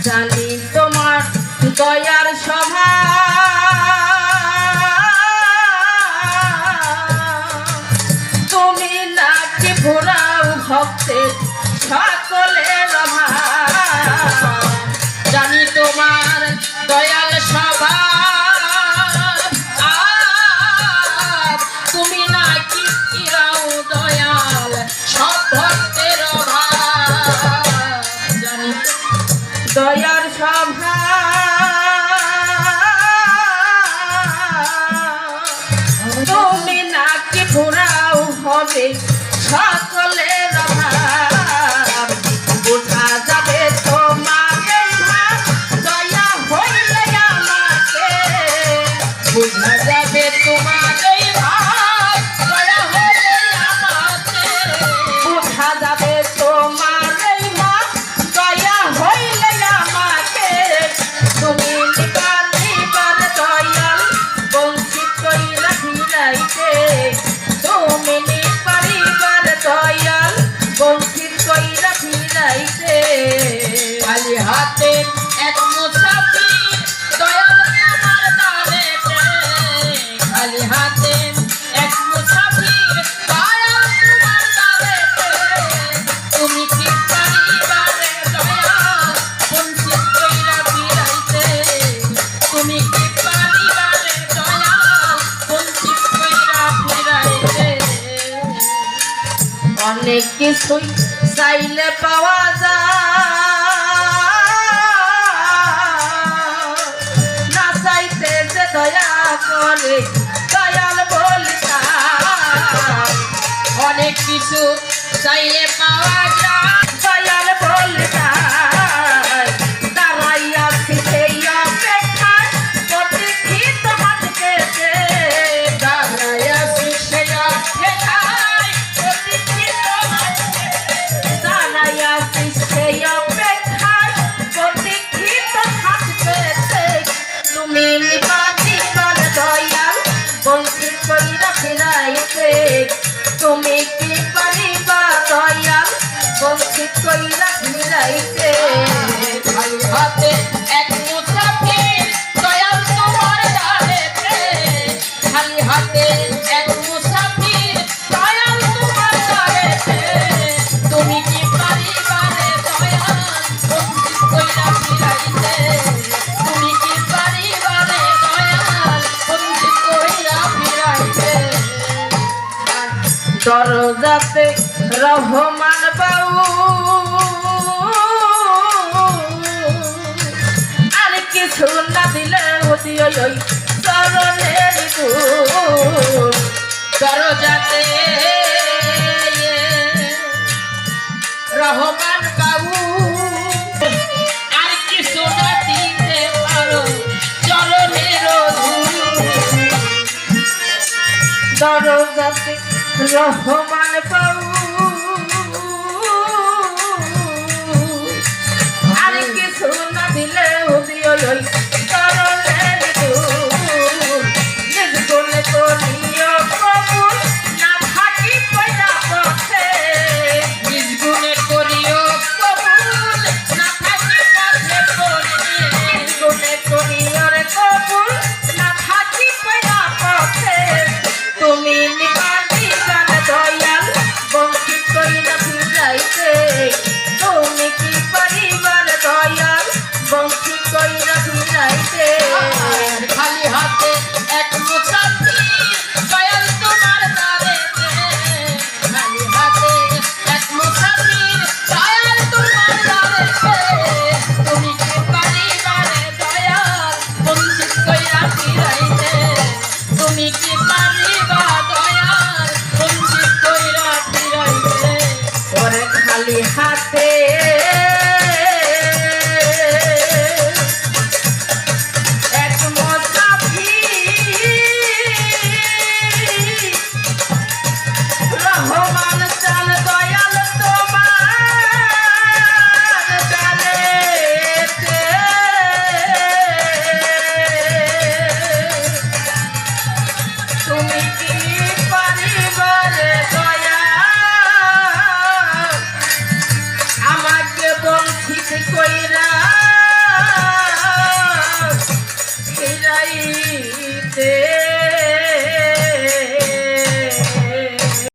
জানি তোমার দয়ার সভা তুমি নাকি ভোরাও ভক্তের সকলের জানি তোমার দয়াল সভা তুমি নাকি কিরাও দয়াল সব ভক্তের জানি দয়ার সভা তুমি নাকি ভোরাও হবে সকলের বোঝা যাবে তোমার দয়া হইলে আমাকে বোঝা যাবে তোমার দয়া হইলে আমাকে বোঝা যাবে তোমার দয়া হইলে আমাকে তুমি নিবার নিবার দয়াল বঞ্চিত কইরা ফিরাইতে তুমি নিবার দয়াল বঞ্চিত কইরা ফিরাইতে খালি হাতে এক মুসাফির দয়াল তোমার দানেতে খালি হাতে এক মুসাফির দয়াল তোমার দানেতে তুমি কি পারিবারে দয়াল বঞ্চিত কইরা ফিরাইতে তুমি কি পারিবারে দয়াল বঞ্চিত কইরা ফিরাইতে অনেক কিছুই চাইলে পাওয়া যায় না চাইতে যে দয়া করে দয়াল বলতা অনেক কিছু চাইলে পাওয়া যায় দয়াল বলতা দাঁড়াইয়া সেই অপেক্ষায় প্রতীক্ষিত হাত পেতে দাঁড়াইয়া সেই অপেক্ষায় প্রতীক্ষিত সেই অপেক্ষায় প্রতীক্ষিত থাকতে তুমি নিবার দয়াল বঞ্চিত কইরা ফিরাইতে তুমি কি পারিবা দয়াল বঞ্চিত কইরা ফিরাইতে খালি হাতে এক মুসাফির দয়াল তোমার দানেতে খালি হাতে এক মুসাফির দয়াল তোমার দানেতে তুমি কি পারিবারে দয়াল বঞ্চিত কইরা ফিরাইতে তুমি কি পারিবারে দয়াল বঞ্চিত কইরা ফিরাইতে দরজাতে রহমান বাউ আর কিছু না দিলে ওই চরণের দুধ দরজাতে রহমান বাবু আর কিছু না দিতে পারো চরণের দরজাতে রহমান বাবু আর কিছু না দিলে